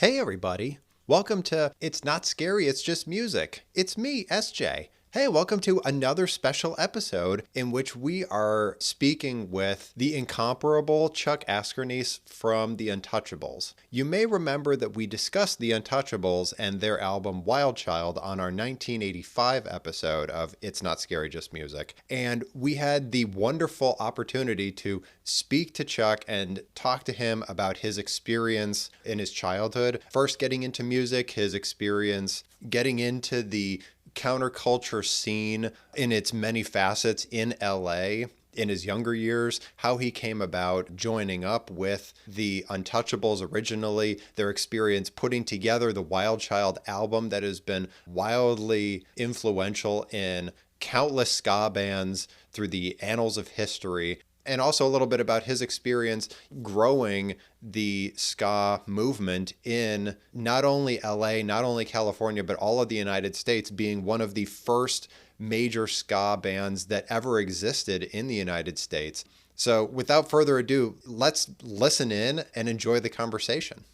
Hey, everybody. Welcome to It's Not Scary, It's Just Music. It's me, SJ. Hey, welcome to another special episode in which we are speaking with the incomparable Chuck Askerneese from the Untouchables. You may remember that we discussed the Untouchables and their album Wild Child on our 1985 episode of It's Not Scary, Just Music. And we had the wonderful opportunity to speak to Chuck and talk to him about his experience in his childhood, first getting into music, his experience getting into the counterculture scene in its many facets in LA in his younger years, how he came about joining up with the Untouchables originally, their experience putting together the Wild Child album that has been wildly influential in countless ska bands through the annals of history, and also a little bit about his experience growing the ska movement in not only LA, not only California, but all of the United States, being one of the first major ska bands that ever existed in the United States. So without further ado, let's listen in and enjoy the conversation.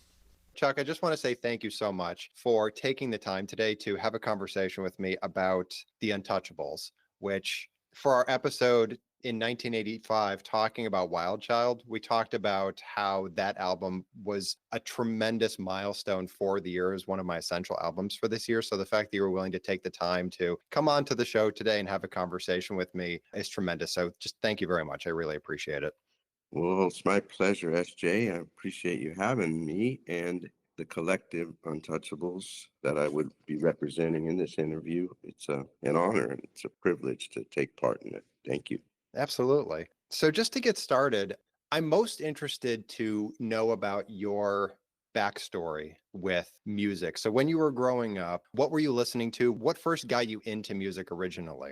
Chuck, I just want to say thank you so much for taking the time today to have a conversation with me about the Untouchables, which for our episode in 1985 talking about Wild Child, we talked about how that album was a tremendous milestone for the year. It was one of my essential albums for this year. So the fact that you were willing to take the time to come on to the show today and have a conversation with me is tremendous. So just thank you very much. I really appreciate it. Well, it's my pleasure, SJ. I appreciate you having me and the collective Untouchables that I would be representing in this interview. It's an honor and it's a privilege to take part in it. Thank you. Absolutely. So just to get started, I'm most interested to know about your backstory with music. So when you were growing up, what were you listening to? What first got you into music originally?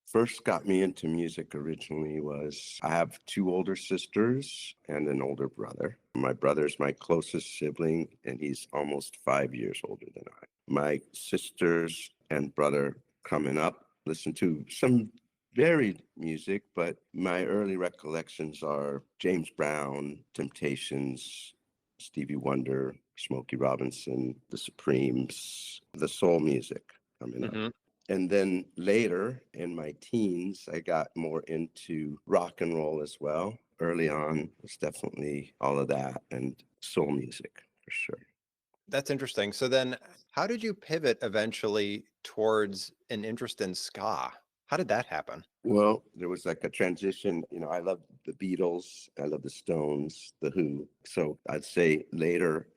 First got me into music originally was I have two older sisters and an older brother. My brother's my closest sibling, and he's almost 5 years older than I. My sisters and brother coming up listened to some varied music, but my early recollections are James Brown, Temptations, Stevie Wonder, Smokey Robinson, The Supremes, the soul music coming up. Hmm. And then later in my teens, I got more into rock and roll as well. Early on was definitely all of that and soul music for sure. That's interesting. So then how did you pivot eventually towards an interest in ska? How did that happen? Well, there was like a transition. I love the Beatles, I love the Stones, the Who. So I'd say later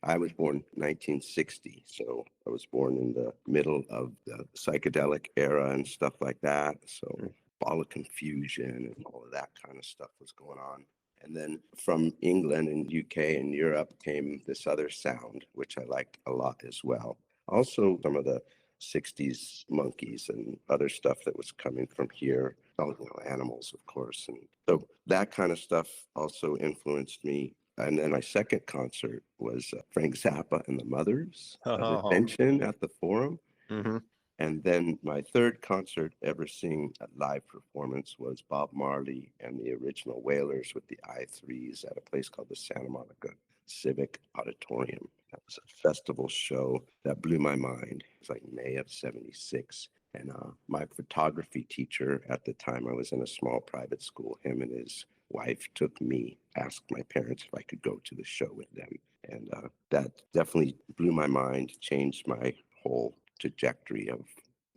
I was born 1960. So I was born in the middle of the psychedelic era and stuff like that. So all the confusion and all of that kind of stuff was going on. And then from England and UK and Europe came this other sound, which I liked a lot as well. Also, some of the 60s monkeys and other stuff that was coming from here. Oh, animals, of course. And so that kind of stuff also influenced me. And then my second concert was Frank Zappa and the Mothers of Oh. Attention at the Forum. Hmm. And then my third concert ever seeing a live performance was Bob Marley and the original Wailers with the I3s at a place called the Santa Monica Civic Auditorium. That was a festival show that blew my mind. It was like May of '76. And my photography teacher at the time, I was in a small private school, him and his wife took me, asked my parents if I could go to the show with them. And that definitely blew my mind, changed my whole trajectory of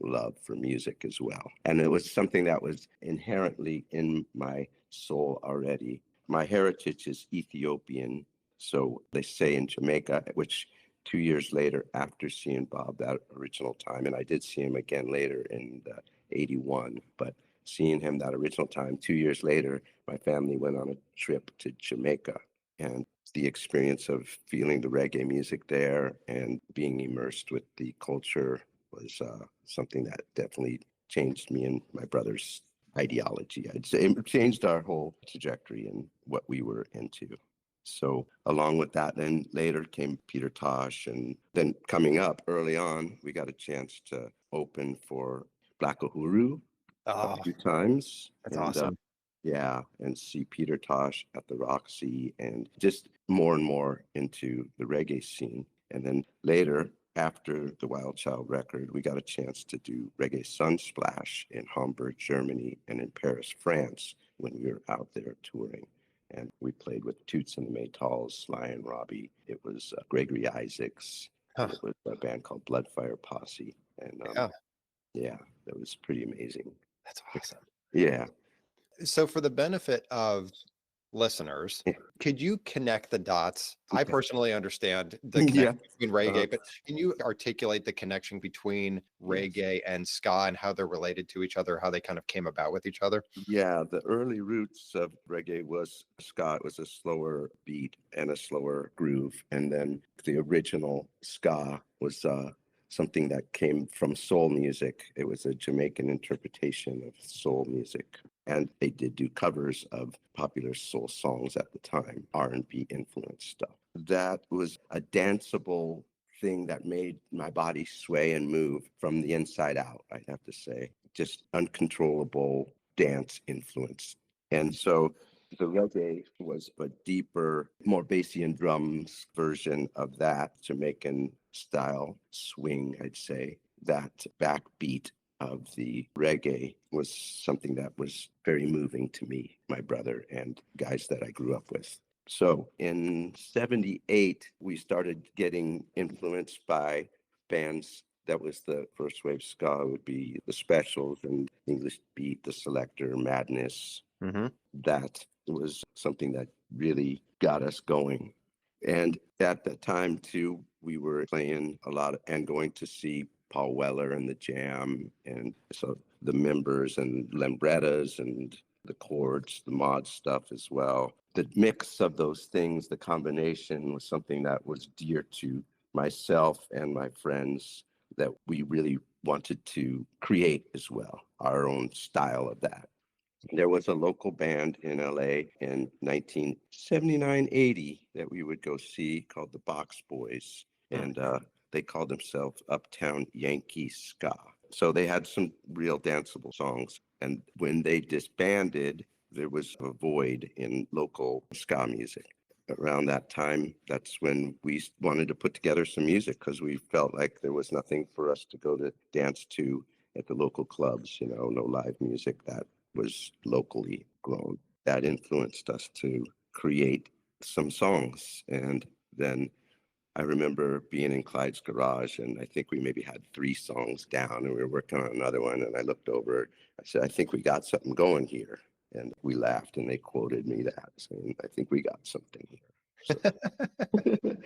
love for music as well. And it was something that was inherently in my soul already. My heritage is Ethiopian. So they say in Jamaica, which 2 years later, after seeing Bob that original time, and I did see him again later in '81, but seeing him that original time, 2 years later, my family went on a trip to Jamaica. And the experience of feeling the reggae music there and being immersed with the culture was something that definitely changed me and my brother's ideology. I'd say it changed our whole trajectory and what we were into. So along with that, then later came Peter Tosh. And then coming up early on, we got a chance to open for Black Uhuru a Oh, few times. that's And awesome. yeah, and see Peter Tosh at the Roxy and just more and more into the reggae scene. And then later, after the Wild Child record, we got a chance to do Reggae Sunsplash in Hamburg, Germany, and in Paris, France, when we were out there touring. And we played with Toots and the Maytals, Sly and Robbie. It was Gregory Isaacs, Huh. and it was a band called Bloodfire Posse. And Yeah, yeah, that was pretty amazing. that's awesome. Yeah. So, for the benefit of listeners, could you connect the dots? I personally understand the Yeah. connection between reggae, but can you articulate the connection between Yes. reggae and ska and how they're related to each other, how they kind of came about with each other? Yeah, the early roots of reggae was ska. It was a slower beat and a slower groove. And then the original ska was something that came from soul music. It was a Jamaican interpretation of soul music. And they did do covers of popular soul songs at the time, R&B influenced stuff. That was a danceable thing that made my body sway and move from the inside out, I'd have to say. Just uncontrollable dance influence. And so the reggae was a deeper, more bassy and drums version of that Jamaican style swing, I'd say. That backbeat of the reggae was something that was very moving to me, my brother, and guys that I grew up with. So in 78, we started getting influenced by bands. That was the first wave ska, would be the Specials and English Beat, the Selector, Madness. Hmm. That was something that really got us going. And at that time, too, we were playing a lot and going to see Paul Weller and the Jam. And so the members and Lembrettas and the chords, the mod stuff as well. The mix of those things, the combination was something that was dear to myself and my friends that we really wanted to create as well, our own style of that. There was a local band in LA in 1979, 80 that we would go see called the Box Boys. And they called themselves Uptown Yankee Ska. So they had some real danceable songs. And when they disbanded, there was a void in local ska music. Around that time, that's when we wanted to put together some music because we felt like there was nothing for us to go to dance to at the local clubs, no live music that was locally grown. That influenced us to create some songs. And then I remember being in Clyde's garage, and I think we maybe had 3 songs down, and we were working on another one. And I looked over, I said, I think we got something going here. And we laughed, and they quoted me that, saying, I think we got something here. So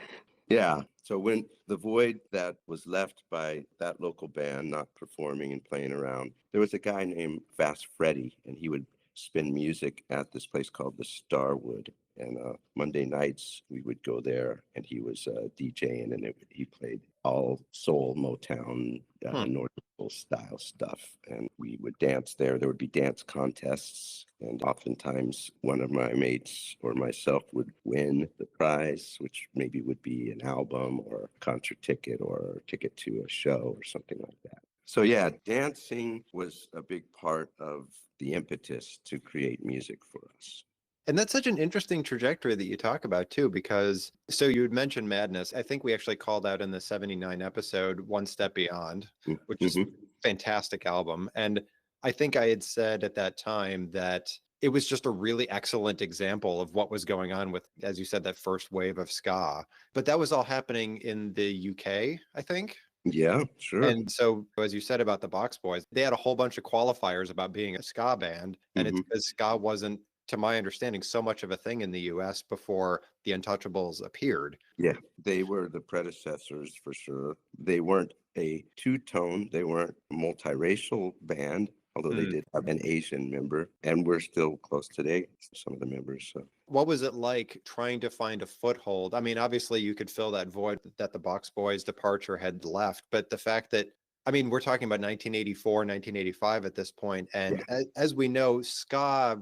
yeah. So when the void that was left by that local band not performing and playing around, there was a guy named Fast Freddy, and he would spin music at this place called the Starwood. And Monday nights we would go there, and he was DJing, and he played all soul, Motown, Hmm. North Soul style stuff. And we would dance there. There would be dance contests, and oftentimes one of my mates or myself would win the prize, which maybe would be an album or a concert ticket or a ticket to a show or something like that. So yeah, dancing was a big part of the impetus to create music for us. And that's such an interesting trajectory that you talk about too, because so you had mentioned Madness. I think we actually called out in the 79 episode One Step Beyond, which is a Mm-hmm. fantastic album. And I think I had said at that time that it was just a really excellent example of what was going on with, as you said, that first wave of ska. But that was all happening in the UK, I think. Yeah, sure. And so, as you said about the Box Boys, they had a whole bunch of qualifiers about being a ska band. And it's Mm-hmm. because ska wasn't, to my understanding, so much of a thing in the US before the Untouchables appeared. Yeah, they were the predecessors for sure. They weren't a two-tone, they weren't a multiracial band, although they Mm. did have an Asian member, and we're still close today, some of the members. So What was it like trying to find a foothold? I mean, obviously, you could fill that void that the Box Boys' departure had left, but the fact that I mean, we're talking about 1984, 1985 at this point, and Yeah, as we know, ska,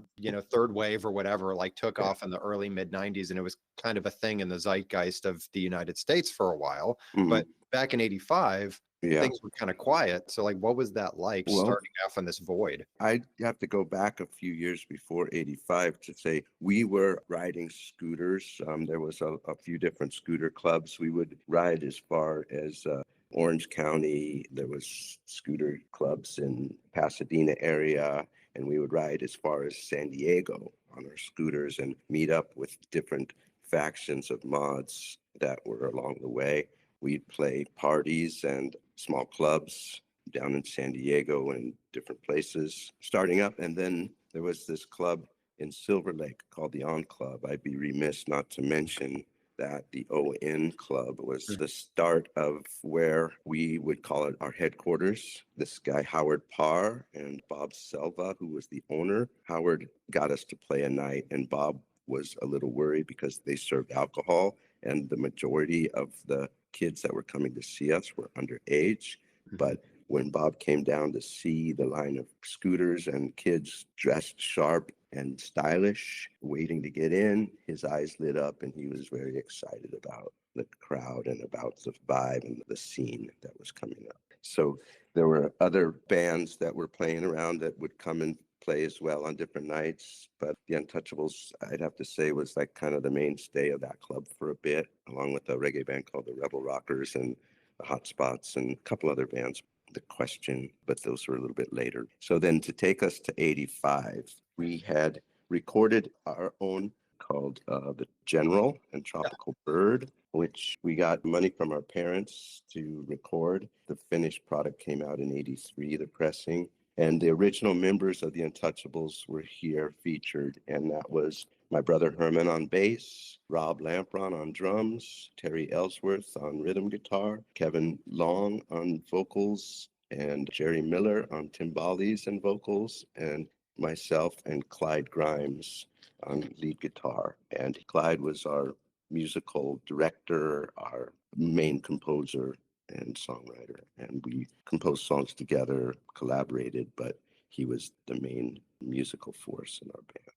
third wave or whatever, like took yeah. off in the early mid 90s, and it was kind of a thing in the zeitgeist of the United States for a while. Mhm. But back in 85, Yeah. things were kind of quiet. So, like, what was that like Well, starting off in this void? I have to go back a few years before 85 to say we were riding scooters. There was a few different scooter clubs. We would ride as far as Orange County. There was scooter clubs in Pasadena area, and we would ride as far as San Diego on our scooters and meet up with different factions of mods that were along the way. We'd play parties and small clubs down in San Diego and different places starting up. And then there was this club in Silver Lake called the On Club. I'd be remiss not to mention that the ON Club was the start of where we would call it our headquarters. This guy, Howard Parr, and Bob Selva, who was the owner. Howard got us to play a night, and Bob was a little worried because they served alcohol, and the majority of the kids that were coming to see us were underage. Mhm. But when Bob came down to see the line of scooters and kids dressed sharp and stylish, waiting to get in, his eyes lit up and he was very excited about the crowd and about the vibe and the scene that was coming up. So there were other bands that were playing around that would come and play as well on different nights. But the Untouchables, I'd have to say, was like kind of the mainstay of that club for a bit, along with a reggae band called the Rebel Rockers and the Hot Spots and a couple other bands. The Question, but those were a little bit later. So then to take us to 85, we had recorded our own called The General and Yeah. Tropical Bird, which we got money from our parents to record. The finished product came out in 83, the pressing. And the original members of the Untouchables were here featured, and that was my brother Herman on bass, Rob Lampron on drums, Terry Ellsworth on rhythm guitar, Kevin Long on vocals, and Jerry Miller on timbales and vocals, and myself and Clyde Grimes on lead guitar. And Clyde was our musical director, our main composer and songwriter. And we composed songs together, collaborated, but he was the main musical force in our band.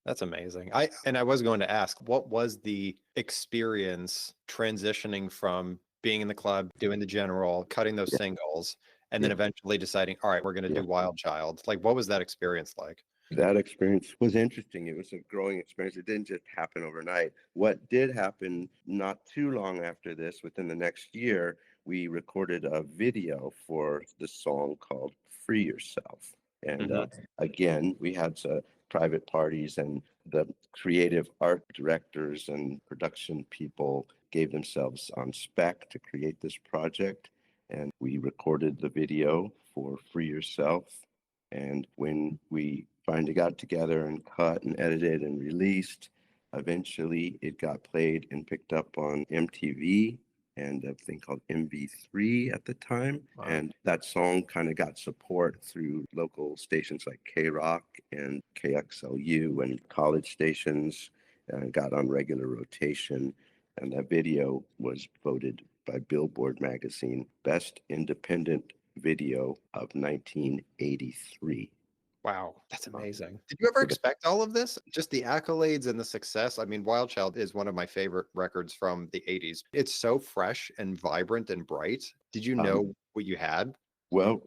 That's amazing. I was going to ask, what was the experience transitioning from being in the club, doing the general, cutting those Yeah, singles, and then yeah, eventually deciding, all right, we're going to yeah. do Wild Child. Like, what was that experience like? That experience was interesting. It was a growing experience. It didn't just happen overnight. What did happen not too long after this, within the next year, we recorded a video for the song called Free Yourself. And Hmm. again, we had private parties, and the creative art directors and production people gave themselves on spec to create this project. And we recorded the video for Free Yourself. And when we finally got together and cut and edited and released, eventually it got played and picked up on MTV and a thing called MV3 at the time. Wow. And that song kind of got support through local stations like K Rock and KXLU and college stations, and got on regular rotation. And that video was voted by Billboard magazine Best Independent Video of 1983. Wow, that's Uh, amazing. Did you ever so the, expect all of this? Just the accolades and the success? I mean, Wild Child is one of my favorite records from the 80s. It's so fresh and vibrant and bright. Did you um, know what you had? well,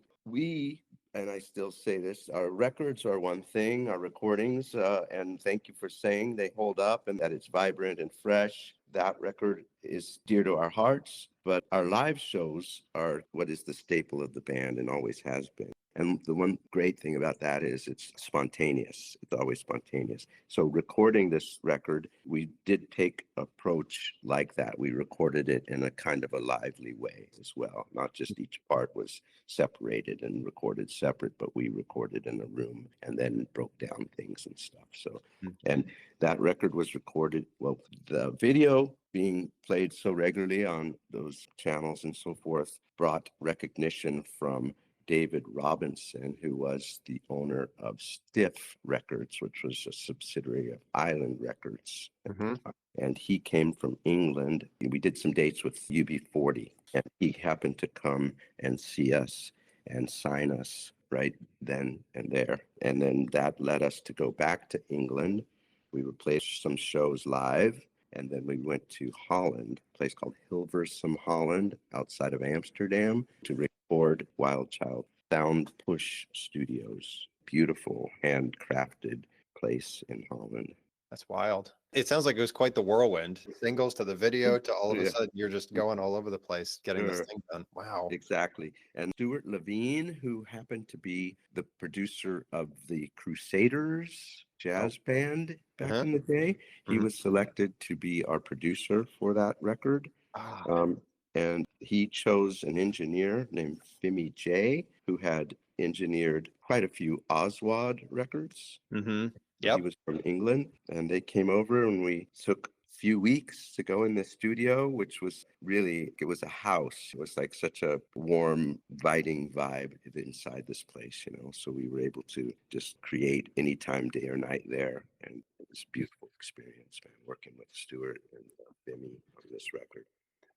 and I still say this, our records are one thing, our recordings, and thank you for saying they hold up and that it's vibrant and fresh. That record is dear to our hearts, but our live shows are what is the staple of the band and always has been. And the one great thing about that is it's spontaneous. It's always spontaneous. So recording this record, we did take approach like that. We recorded it in a kind of a lively way as well. Not just each part was separated and recorded separate, but we recorded in a room and then broke down things and stuff. So, Mhm. and that record was recorded, well, the video being played so regularly on those channels and so forth brought recognition from David Robinson, who was the owner of Stiff Records, which was a subsidiary of Island Records at the Hmm. time. And he came from England. We did some dates with UB40, and he happened to come and see us and sign us right then and there. And then that led us to go back to England. We would play some shows live. And then we went to Holland, a place called Hilversum, Holland, outside of Amsterdam, to record Wild Child Sound Push Studios. Beautiful, handcrafted place in Holland. That's wild. It sounds like it was quite the whirlwind. Singles to the video to all of a Yeah, sudden you're just going all over the place getting this sure. thing done. Wow. Exactly. And Stuart Levine, who happened to be the producer of the Crusaders Oh, jazz band back uh-huh. in the day, he Mhm. was selected to be our producer for that record. Ah, Um, and he chose an engineer named Fimi J, who had engineered quite a few Oswald records. mm-hmm. So he Yep. was from England, and they came over, and we took a few weeks to go in the studio, which was really, it was a house. It was like such a warm, inviting vibe inside this place, you know. So we were able to just create anytime, day or night there. And it was a beautiful experience, man, working with Stuart and Bimmy on this record.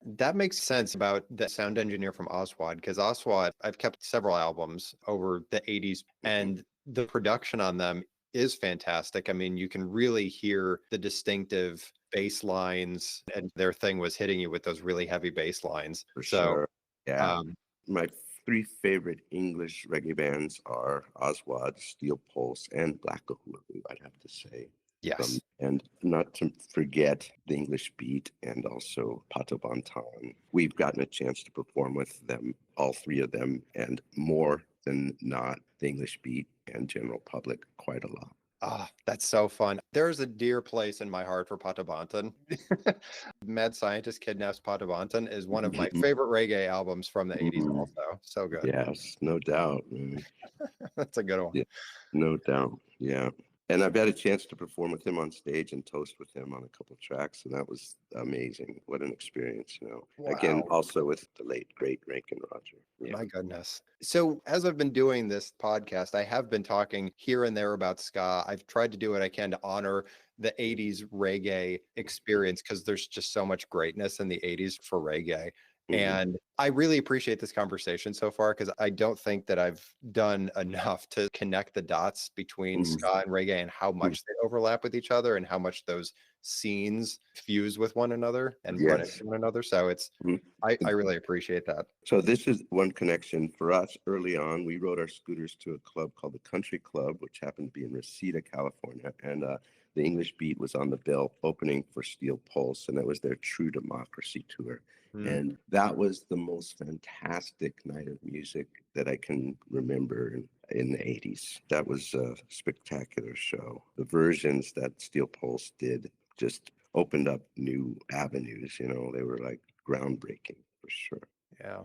That makes sense about the sound engineer from Oswald, because Oswald, I've kept several albums over the 80s, Mhm. and the production on them is fantastic. I mean, you can really hear the distinctive bass lines, and their thing was hitting you with those really heavy bass lines. For So, sure. Yeah. um, My three favorite English reggae bands are Oswald, Steel Pulse, and Black Uhuru, I'd have to say. yes. And not to forget the English Beat and also Pato Bantan. We've gotten a chance to perform with them, all three of them, and more than not, the English Beat and general public quite a lot. Ah, that's so fun. There's a dear place in my heart for Patabantan. Mad Scientist Kidnaps Patabantan is one of my favorite reggae albums from the 80s Mhm. also. So good. Yes, no doubt, man. That's a good one. Yeah, no doubt. Yeah. And I've had a chance to perform with him on stage and toast with him on a couple of tracks, and that was amazing. What an experience, you know. Again, Wow. also with the late, great Rankin Roger. Yeah. My goodness. So, as I've been doing this podcast, I have been talking here and there about ska. I've tried to do what I can to honor the 80s reggae experience because there's just so much greatness in the 80s for reggae. Hmm. And I really appreciate this conversation so far because I don't think that I've done enough to connect the dots between Hmm. ska and reggae and how much they overlap with each other and how much those scenes fuse with one another and run into Yes. one another. So Mhm. I really appreciate that. So this is one connection for us early on. We rode our scooters to a club called the Country Club, which happened to be in Reseda, California. And the English Beat was on the bill opening for Steel Pulse, and that was their True Democracy tour. Hmm. And that was the most fantastic night of music that I can remember in the 80s. That was a spectacular show. The versions that Steel Pulse did just opened up new avenues, you know, they were like groundbreaking for sure. Yeah.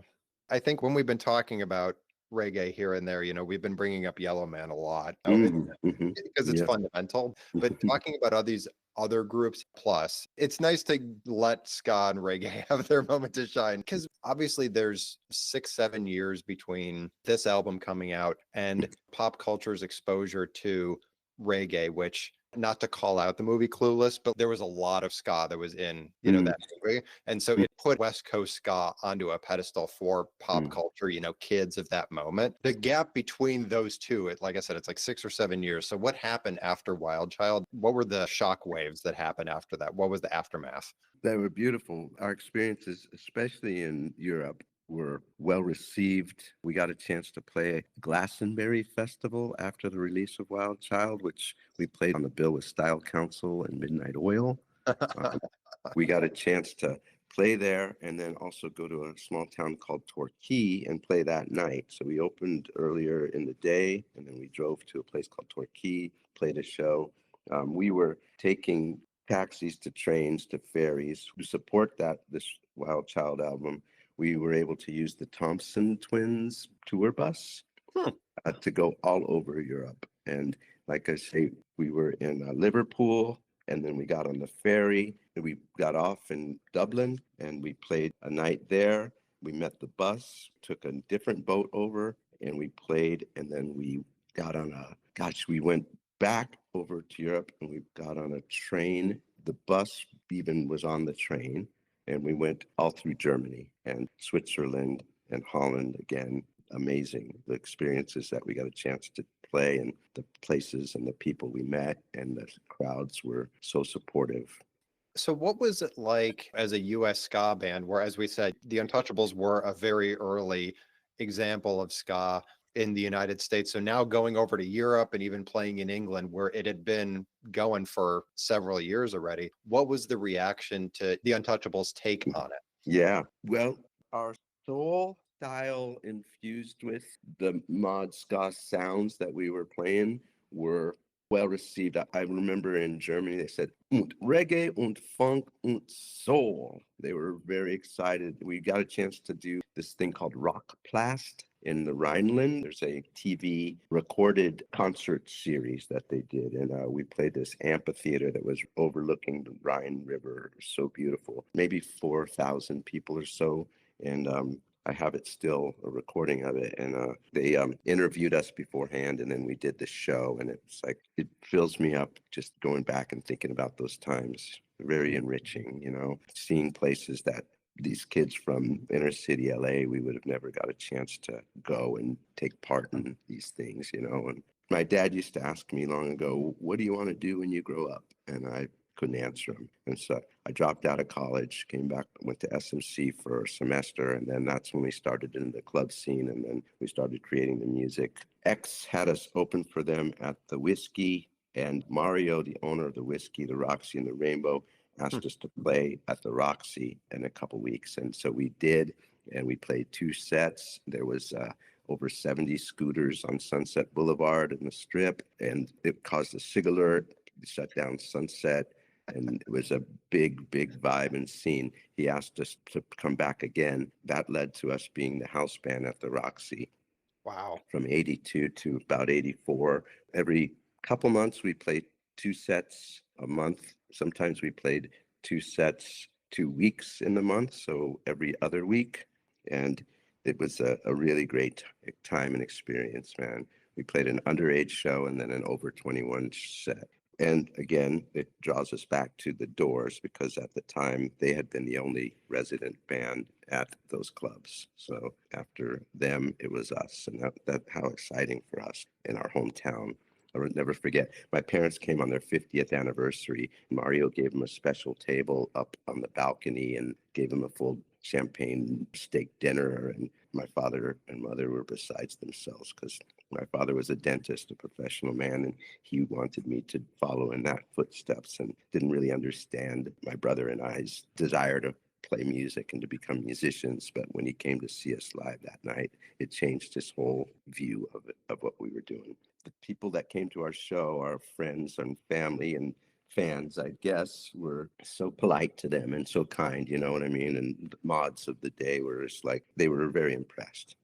I think when we've been talking about reggae here and there, we've been bringing up Yellow Man a lot. Oh, Mhm. because it's Yeah. fundamental. But talking about all these other groups, plus, it's nice to let ska and reggae have their moment to shine. Because obviously, there's 6, 7 years between this album coming out and pop culture's exposure to reggae, which not to call out the movie Clueless, but there was a lot of ska that was in, Mm, that movie. And so it put West Coast ska onto a pedestal for pop mm. culture, kids of that moment. The gap between those two, like I said, it's like 6 or 7 years. So what happened after Wild Child? What were the shock waves that happened after that? What was the aftermath? They were beautiful. Our experiences, especially in Europe, were well received. We got a chance to play Glastonbury Festival after the release of Wild Child, which we played on the bill with Style Council and Midnight Oil. Um, we got a chance to play there and then also go to a small town called Torquay and play that night. So we opened earlier in the day and then we drove to a place called Torquay, played a show. We were taking taxis to trains to ferries to support this Wild Child album. We were able to use the Thompson Twins tour bus Hmm. to go all over Europe. And like I say, we were in Liverpool, and then we got on the ferry, and we got off in Dublin, and we played a night there. We met the bus, took a different boat over, and we played, and then we got on we went back over to Europe, and we got on a train. The bus even was on the train, and we went all through Germany and Switzerland and Holland again. Amazing, the experiences that we got a chance to play, and the places and the people we met, and the crowds were so supportive. So what was it like as a US ska band, where, as we said, the Untouchables were a very early example of ska in the United States. So now going over to Europe and even playing in England, where it had been going for several years already, what was the reaction to the Untouchables' take on it? Yeah, well, our soul style infused with the mod ska sounds that we were playing were well received. I remember in Germany they said und reggae und funk und soul. They were very excited. We got a chance to do this thing called Rock Plast in the Rhineland. There's a TV recorded concert series that they did, and we played this amphitheater that was overlooking the Rhine River. It was so beautiful, maybe 4,000 people or so, and I have it still, a recording of it, and they interviewed us beforehand, and then we did the show, and it's like, it fills me up just going back and thinking about those times. Very enriching, seeing places that these kids from inner city LA, we would have never got a chance to go and take part in these things, And my dad used to ask me long ago, what do you want to do when you grow up? And I couldn't answer him. And so I dropped out of college, came back, went to SMC for a semester. And then that's when we started in the club scene. And then we started creating the music. X had us open for them at the Whiskey. And Mario, the owner of the Whiskey, the Roxy, and the Rainbow, asked us to play at the Roxy in a couple weeks. And so we did, and we played 2 sets. There was over 70 scooters on Sunset Boulevard in the Strip, and it caused a SIG alert, shut down Sunset, and it was a big, big vibe and scene. He asked us to come back again. That led to us being the house band at the Roxy. Wow. From 82 to about 84. Every couple months, we played 2 sets a month. Sometimes we played 2 sets 2 weeks in the month, so every other week. And it was a really great time and experience, man. We played an underage show and then an over 21 set. And again, it draws us back to the Doors, because at the time they had been the only resident band at those clubs. So after them, it was us, and that how exciting for us in our hometown. I will never forget. My parents came on their 50th anniversary. Mario gave them a special table up on the balcony and gave them a full champagne steak dinner. And my father and mother were besides themselves, because my father was a dentist, a professional man, and he wanted me to follow in that footsteps, and didn't really understand my brother and I's desire to play music and to become musicians. But when he came to see us live that night, it changed his whole view of what we were doing. The people that came to our show, our friends and family and fans, I guess, were so polite to them and so kind, you know what I mean? And the mods of the day were just like, they were very impressed.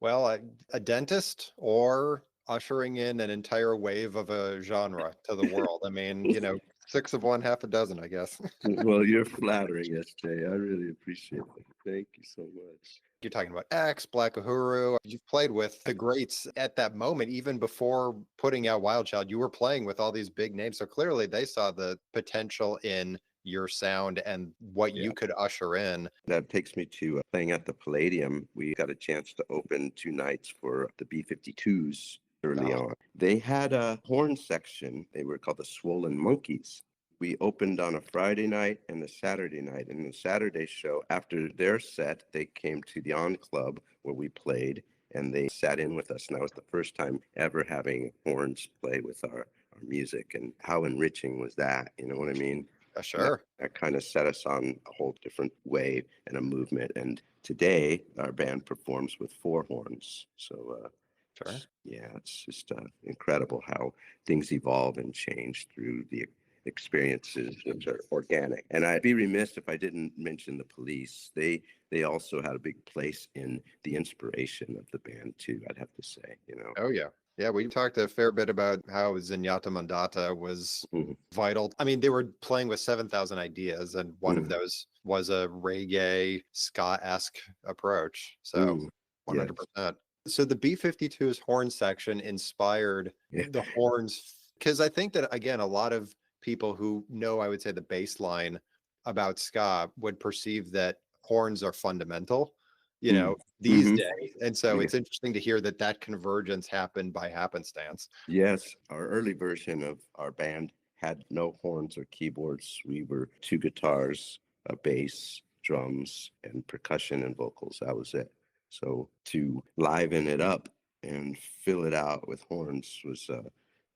Well, a dentist, or ushering in an entire wave of a genre to the world. I mean, 6 of one, half a dozen, I guess. Well, you're flattering, SJ. I really appreciate it. Thank you so much. You're talking about X, Black Uhuru. You've played with the greats at that moment, even before putting out Wild Child. You were playing with all these big names. So clearly they saw the potential in your sound and what you could usher in. That takes me to playing at the Palladium. We got a chance to open 2 nights for the B-52s early on. They had a horn section. They were called the Swollen Monkeys. We opened on a Friday night and a Saturday night. And the Saturday show, after their set, they came to the On Club where we played, and they sat in with us. And that was the first time ever having horns play with our music. And how enriching was that? You know what I mean? Sure. That kind of set us on a whole different way and a movement. And today, our band performs with 4 horns. So, Sure. it's just incredible how things evolve and change through the experiences, which are organic. And I'd be remiss if I didn't mention the Police. They also had a big place in the inspiration of the band too, I'd have to say, Oh, yeah. Yeah, we talked a fair bit about how Zenyatta Mandata was vital. I mean, they were playing with 7,000 ideas, and one of those was a reggae, ska-esque approach. So 100%. So the B-52's horn section inspired Yeah. the horns, because I think that, again, a lot of people who know, I would say, the baseline about ska would perceive that horns are fundamental, Mm. these Hmm. days. And so Yeah. it's interesting to hear that that convergence happened by happenstance. Yes, our early version of our band had no horns or keyboards. We were two guitars, a bass, drums, and percussion and vocals. That was it. So to liven it up and fill it out with horns was,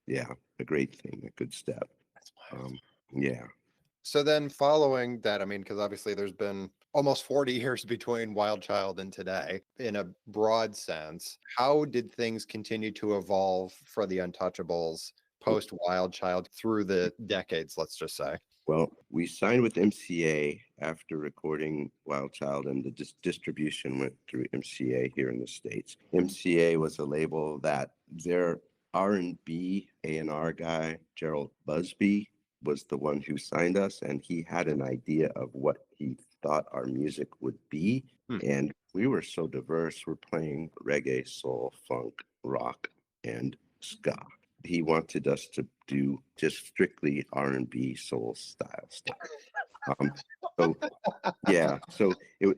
yeah, a great thing, a good step. That's wild. Um, yeah. So then following that, I mean, because obviously there's been almost 40 years between Wild Child and today, in a broad sense, how did things continue to evolve for the Untouchables post Wild Child through the decades, let's just say? Well, we signed with MCA after recording Wild Child, and the distribution went through MCA here in the States. MCA was a label that their R&B A&R guy, Gerald Busby, was the one who signed us, and he had an idea of what he thought our music would be. Hmm. And we were so diverse. We're playing reggae, soul, funk, rock, and ska. He wanted us to do just strictly R&B soul style stuff. Um, so yeah, so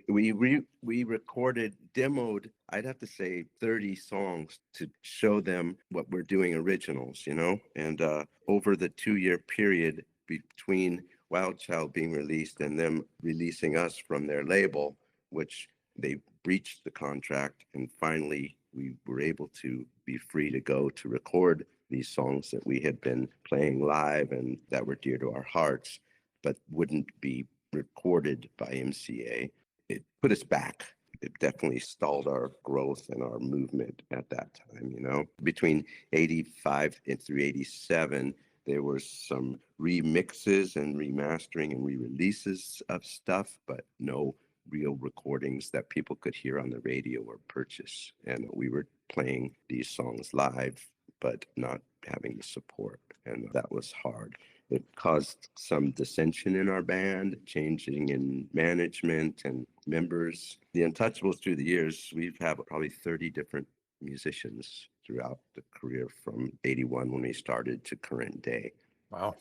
we recorded, demoed, I'd have to say 30 songs to show them what we're doing originals, and over the 2-year period between Wild Child being released and them releasing us from their label, which they breached the contract, and finally we were able to be free to go to record these songs that we had been playing live and that were dear to our hearts, but wouldn't be recorded by MCA. It put us back. It definitely stalled our growth and our movement at that time. Between 85 and through 87, there were some remixes and remastering and re-releases of stuff, but no real recordings that people could hear on the radio or purchase. And we were playing these songs live, but not having the support. And that was hard. It caused some dissension in our band, changing in management and members. The Untouchables through the years, we've had probably 30 different musicians throughout the career from 81 when we started to current day. Wow.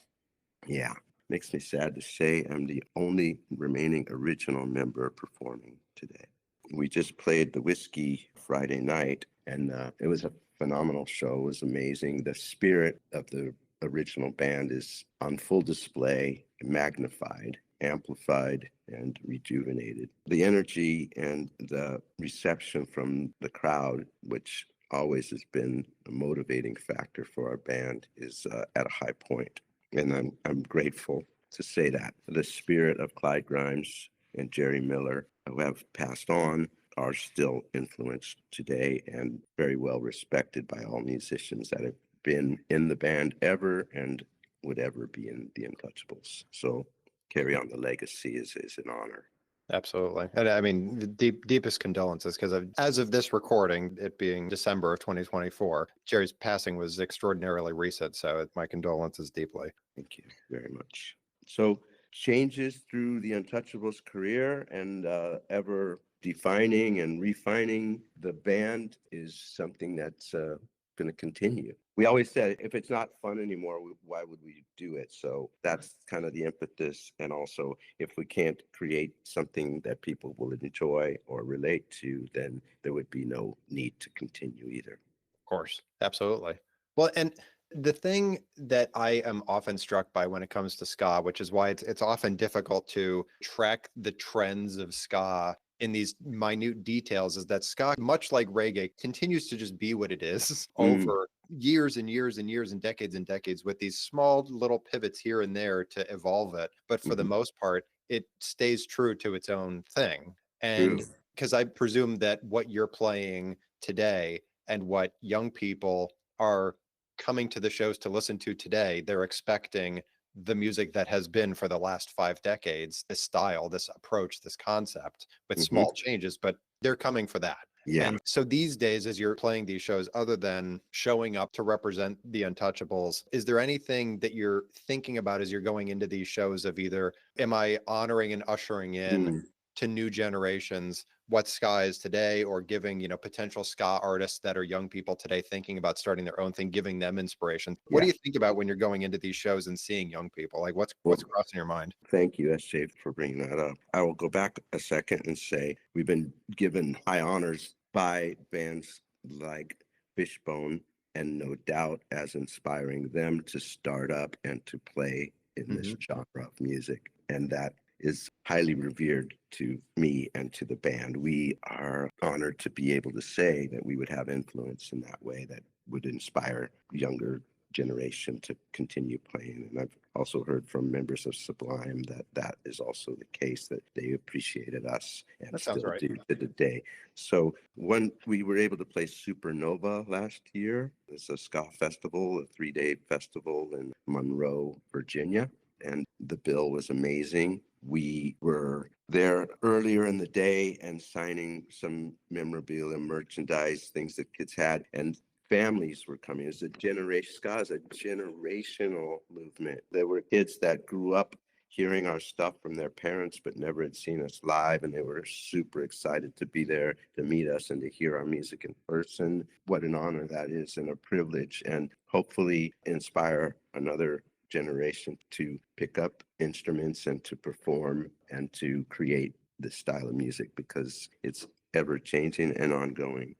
Yeah. Makes me sad to say I'm the only remaining original member performing today. We just played the Whiskey Friday night, and it was a phenomenal show. It was amazing. The spirit of the original band is on full display, magnified, amplified, and rejuvenated. The energy and the reception from the crowd, which always has been a motivating factor for our band, is at a high point. And I'm grateful to say that. The spirit of Clyde Grimes and Jerry Miller, who have passed on, are still influenced today and very well respected by all musicians that have been in the band ever and would ever be in the Untouchables. So carry on the legacy is an honor. Absolutely. And I mean, the deepest condolences, because as of this recording, it being December of 2024, Jerry's passing was extraordinarily recent. So my condolences deeply. Thank you very much. So changes through the Untouchables career and ever defining and refining the band is something that's going to continue. We always said, if it's not fun anymore, why would we do it? So that's kind of the impetus. And also, if we can't create something that people will enjoy or relate to, then there would be no need to continue either. Of course. Absolutely. Well, and the thing that I am often struck by when it comes to ska, which is why it's often difficult to track the trends of ska in these minute details, is that ska, much like reggae, continues to just be what it is over years and years and years and decades with these small little pivots here and there to evolve it. But for the most part, it stays true to its own thing. And True. because I presume that what you're playing today and what young people are coming to the shows to listen to today, they're expecting the music that has been for the last 5 decades, this style, this approach, this concept with small changes, but they're coming for that. Yeah. And so these days, as you're playing these shows, other than showing up to represent the Untouchables, is there anything that you're thinking about as you're going into these shows of either, am I honoring and ushering in to new generations, what ska is today, or giving, potential ska artists that are young people today thinking about starting their own thing, giving them inspiration. What do Yeah. you think about when you're going into these shows and seeing young people? Like what's Well, crossing your mind? thank you, SJ, for bringing that up. I will go back a second and say we've been given high honors by bands like Fishbone and No Doubt as inspiring them to start up and to play in this Hmm. genre of music. And that is highly revered to me and to the band. We are honored to be able to say that we would have influence in that way that would inspire younger generation to continue playing. And I've also heard from members of Sublime that that is also the case, that they appreciated us and That sounds still right. do to the day. So when we were able to play Supernova last year, it's a ska festival, a 3-day festival in Monroe, Virginia. And the bill was amazing. We were there earlier in the day and signing some memorabilia, merchandise, things that kids had. And families were coming. It's a generation, ska is a generational movement. There were kids that grew up hearing our stuff from their parents, but never had seen us live. And they were super excited to be there to meet us and to hear our music in person. What an honor that is, and a privilege, and hopefully inspire another generation to pick up instruments and to perform and to create this style of music, because it's ever changing and ongoing.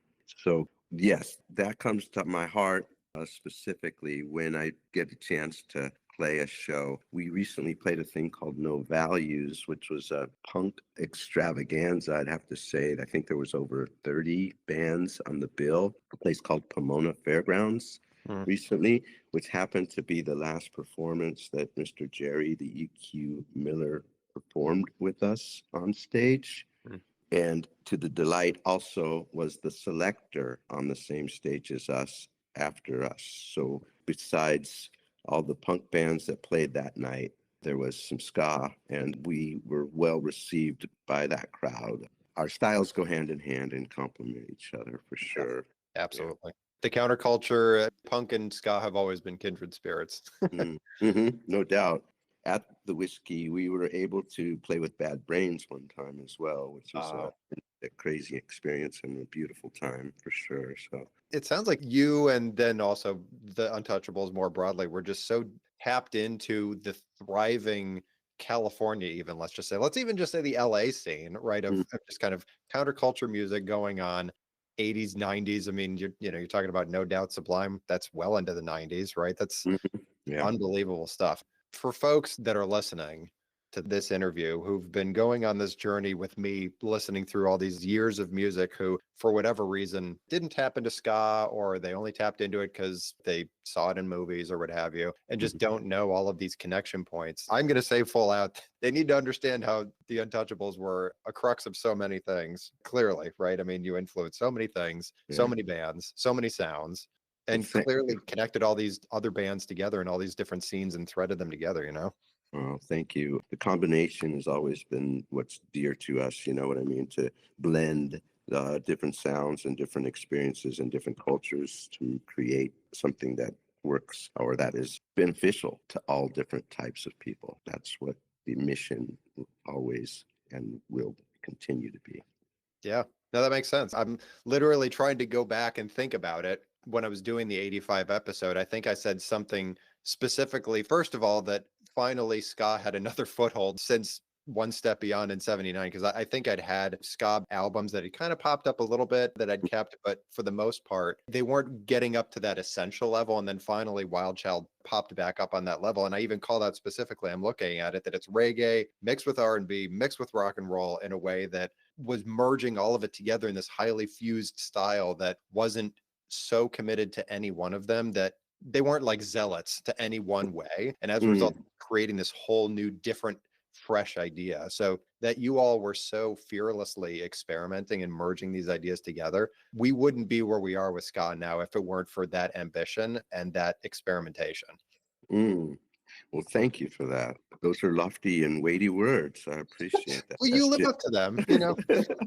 So yes, that comes to my heart specifically when I get a chance to play a show. We recently played a thing called No Values, which was a punk extravaganza, I'd have to say. I think there was over 30 bands on the bill. A place called Pomona Fairgrounds Mm. recently, which happened to be the last performance that Mr. Jerry, the EQ Miller, performed with us on stage. Mm. And to the delight also was the Selector on the same stage as us after us. So besides all the punk bands that played that night, there was some ska, and we were well received by that crowd. Our styles go hand in hand and complement each other for Yeah, sure. Yeah. absolutely. The counterculture, punk and ska have always been kindred spirits. No doubt. At the Whiskey, we were able to play with Bad Brains one time as well, which was Uh, a crazy experience and a beautiful time for sure. So, it sounds like you, and then also the Untouchables more broadly, were just so tapped into the thriving California, even let's even just say the LA scene, right? mm, Of just kind of counterculture music going on, 80s, 90s. I mean, you're talking about No Doubt Sublime. That's well into the 90s, right? That's yeah. unbelievable stuff. For folks that are listening to this interview, who've been going on this journey with me, listening through all these years of music, who, for whatever reason, didn't tap into ska, or they only tapped into it because they saw it in movies or what have you, and just Mhm. don't know all of these connection points, I'm going to say full out, they need to understand how the Untouchables were a crux of so many things, clearly, right? I mean, you influenced so many things, so Yeah. many bands, so many sounds, Well, and clearly connected all these other bands together and all these different scenes and threaded them together. thank you. The combination has always been what's dear to us. You know what I mean? To blend different sounds and different experiences and different cultures to create something that works or that is beneficial to all different types of people. That's what the mission always and will continue to be. Yeah, no, that makes sense. I'm literally trying to go back and think about it. When I was doing the 85 episode, I think I said something specifically, first of all, that finally ska had another foothold since One Step Beyond in 79, because I think I'd had ska albums that had kind of popped up a little bit that I'd kept, but for the most part, they weren't getting up to that essential level. And then finally, Wild Child popped back up on that level. And I even call that specifically, I'm looking at it, that it's reggae mixed with R&B, mixed with rock and roll in a way that was merging all of it together in this highly fused style that wasn't so committed to any one of them, that they weren't like zealots to any one way. And as a result, Mm, creating this whole new, different, fresh idea. So that you all were so fearlessly experimenting and merging these ideas together, we wouldn't be where we are with ska now if it weren't for that ambition and that experimentation. mm. Well, thank you for that. Those are lofty and weighty words. I appreciate that. Well, you That's live just, up to them,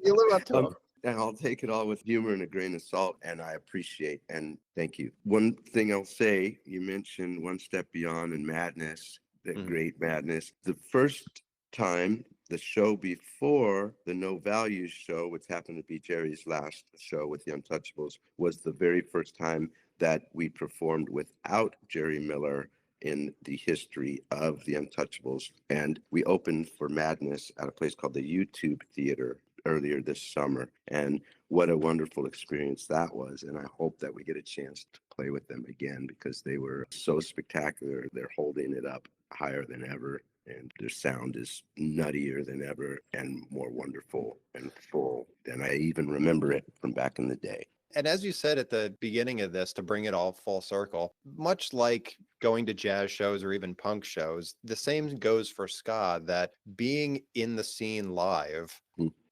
you live up to them. and I'll take it all with humor and a grain of salt, and I appreciate and thank you. One thing I'll say, you mentioned One Step Beyond and Madness, that Mhm. great Madness. The first time The show before the No Values show, which happened to be Jerry's last show with the Untouchables, was the very first time that we performed without Jerry Miller in the history of the Untouchables. And we opened for Madness at a place called the YouTube Theater earlier this summer. And what a wonderful experience that was. And I hope that we get a chance to play with them again because they were so spectacular. They're holding it up higher than ever. And their sound is nuttier than ever and more wonderful and full than I even remember it from back in the day. And as you said at the beginning of this, to bring it all full circle, much like going to jazz shows or even punk shows, the same goes for ska, that being in the scene live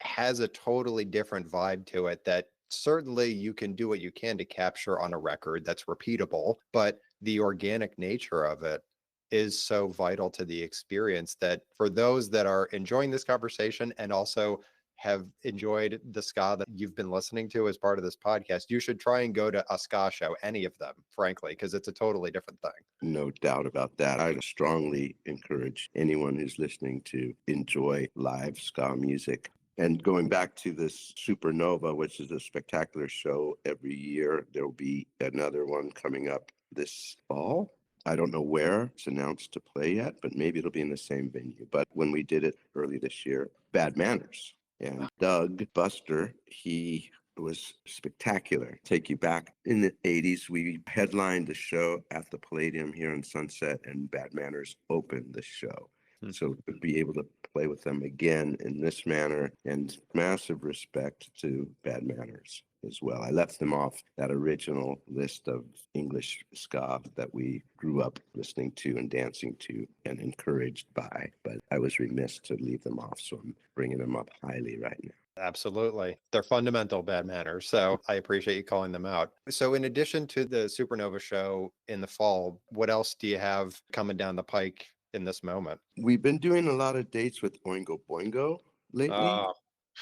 has a totally different vibe to it that certainly you can do what you can to capture on a record that's repeatable, but the organic nature of it is so vital to the experience that for those that are enjoying this conversation and also have enjoyed the ska that you've been listening to as part of this podcast, you should try and go to a ska show, any of them, frankly, because it's a totally different thing. No doubt about that. I strongly encourage anyone who's listening to enjoy live ska music. And going back to this Supernova, which is a spectacular show every year, there will be another one coming up this fall. I don't know where it's announced to play yet, but maybe it'll be in the same venue. But when we did it early this year, Bad Manners. And Doug Buster, he was spectacular. Take you back in the 80s, we headlined the show at the Palladium here in Sunset, and Bad Manners opened the show. So to be able to play with them again in this manner, and massive respect to Bad Manners as well. I left them off that original list of English ska that we grew up listening to and dancing to and encouraged by, but I was remiss to leave them off, so I'm bringing them up highly right now. Absolutely. They're fundamental Bad Manners. So I appreciate you calling them out. So in addition to the Supernova show in the fall, what else do you have coming down the pike in this moment? We've been doing a lot of dates with Oingo Boingo lately.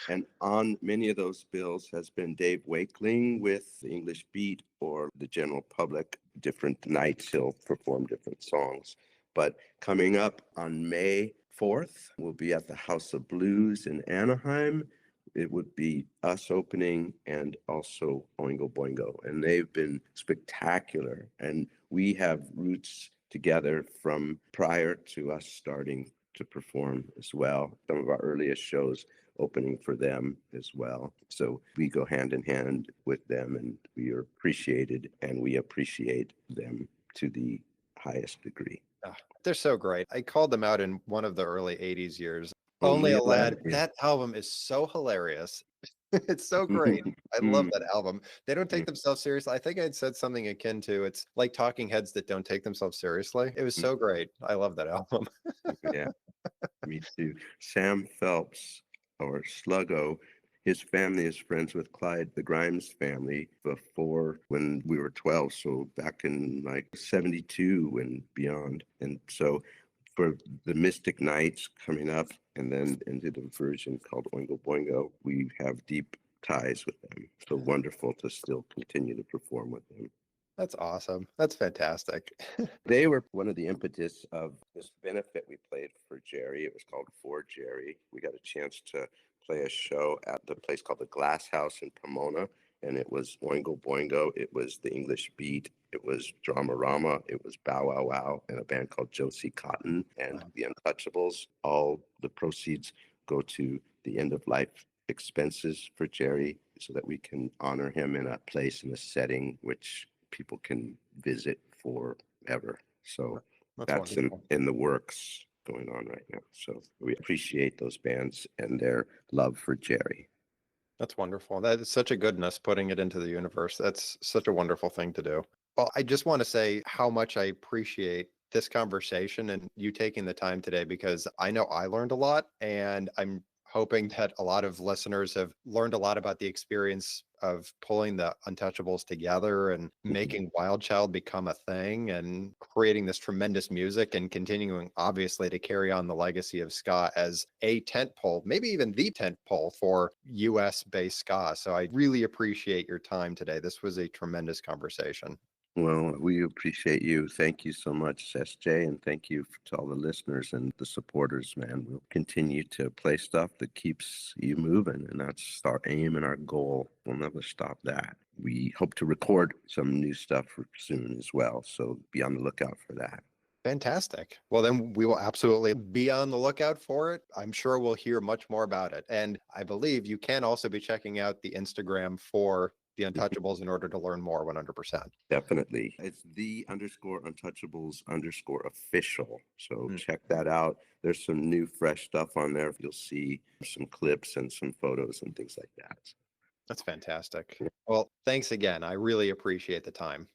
And on many of those bills has been Dave Wakeling with the English Beat or the general public. Different nights he'll perform different songs. But coming up on May 4th, we'll be at the House of Blues in Anaheim. It would be us opening and also Oingo Boingo. And they've been spectacular. And we have roots together from prior to us starting to perform as well. Some of our earliest shows opening for them as well. So we go hand in hand with them, and we are appreciated, and we appreciate them to the highest degree. They're so great. I called them out in one of the early 80s years. Only a Lad. That album is so hilarious. It's so great. I love that album. They don't take themselves seriously. I think I'd said something akin to, it's like Talking Heads that don't take themselves seriously. It was so great. I love that album. Yeah, me too. Sam Phelps, or Sluggo, his family is friends with Clyde, the Grimes family, before when we were 12. So back in like 72 and beyond. And so for the Mystic Nights coming up and then into the version called Oingo Boingo, we have deep ties with them. So wonderful to still continue to perform with them. That's awesome. That's fantastic. They were one of the impetus of this benefit we played for Jerry. It was called For Jerry. We got a chance to play a show at the place called the Glass House in Pomona, and it was Oingo Boingo. It was the English Beat. It was Dramarama. It was Bow Wow Wow, and a band called Josie Cotton and the Untouchables. All the proceeds go to the end of life expenses for Jerry so that we can honor him in a place, in a setting which people can visit forever. So that's in the works going on right now. So we appreciate those bands and their love for Jerry. That's wonderful. That is such a goodness, putting it into the universe. That's such a wonderful thing to do. Well, I just want to say how much I appreciate this conversation and you taking the time today, because I know I learned a lot, and I'm hoping that a lot of listeners have learned a lot about the experience of pulling the Untouchables together and making Wild Child become a thing and creating this tremendous music and continuing, obviously, to carry on the legacy of ska as a tentpole, maybe even the tentpole for US-based ska. So I really appreciate your time today. This was a tremendous conversation. Well, we appreciate you. Thank you so much, SJ, and thank you to all the listeners and the supporters, man. We'll continue to play stuff that keeps you moving, and that's our aim and our goal. We'll never stop that. We hope to record some new stuff soon as well, so be on the lookout for that. Fantastic. Well, then we will absolutely be on the lookout for it. I'm sure we'll hear much more about it. And I believe you can also be checking out the Instagram for the Untouchables in order to learn more 100%. Definitely. It's the_Untouchables_official. So Hmm. check that out. There's some new, fresh stuff on there. You'll see some clips and some photos and things like that. That's fantastic. Well, thanks again. I really appreciate the time.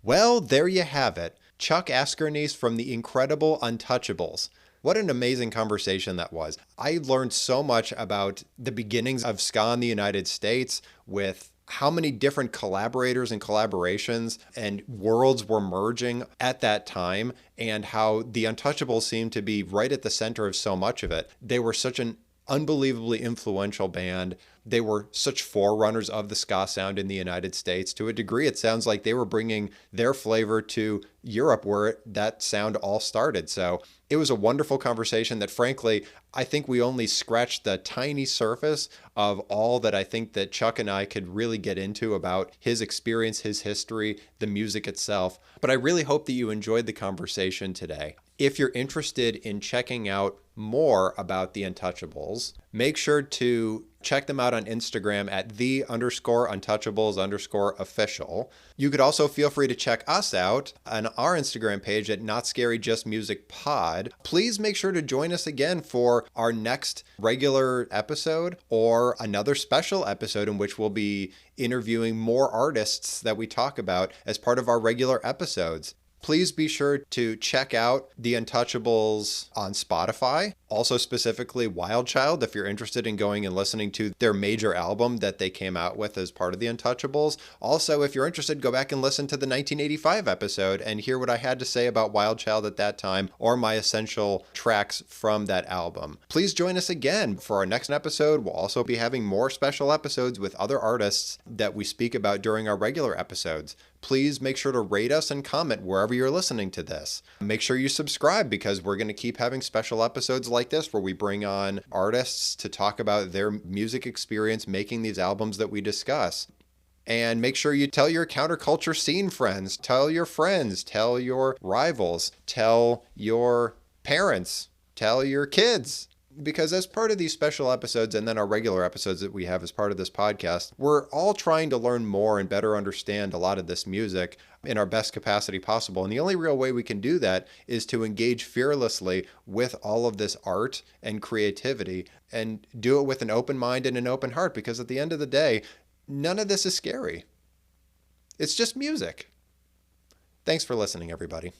Well, there you have it. Chuck Askerneese from the incredible Untouchables. What an amazing conversation that was. I learned so much about the beginnings of ska in the United States, with how many different collaborators and collaborations and worlds were merging at that time, and how the Untouchables seemed to be right at the center of so much of it. They were such an unbelievably influential band. They were such forerunners of the ska sound in the United States. To a degree, it sounds like they were bringing their flavor to Europe, where that sound all started. So it was a wonderful conversation that, frankly, I think we only scratched the tiny surface of all that I think that Chuck and I could really get into about his experience, his history, the music itself. But I really hope that you enjoyed the conversation today. If you're interested in checking out more about the Untouchables, make sure to check them out on Instagram at the_Untouchables_official. You could also feel free to check us out on our Instagram page at Not Scary Just Music Pod. Please make sure to join us again for our next regular episode, or another special episode in which we'll be interviewing more artists that we talk about as part of our regular episodes. Please be sure to check out The Untouchables on Spotify. Also, specifically Wild Child, if you're interested in going and listening to their major album that they came out with as part of The Untouchables. Also, if you're interested, go back and listen to the 1985 episode and hear what I had to say about Wild Child at that time, or my essential tracks from that album. Please join us again for our next episode. We'll also be having more special episodes with other artists that we speak about during our regular episodes. Please make sure to rate us and comment wherever you're listening to this. Make sure you subscribe, because we're going to keep having special episodes like this where we bring on artists to talk about their music experience making these albums that we discuss. And make sure you tell your counterculture scene friends, tell your friends, tell your rivals, tell your parents, tell your kids. Because as part of these special episodes, and then our regular episodes that we have as part of this podcast, we're all trying to learn more and better understand a lot of this music in our best capacity possible. And the only real way we can do that is to engage fearlessly with all of this art and creativity, and do it with an open mind and an open heart, because at the end of the day, none of this is scary. It's just music. Thanks for listening, everybody.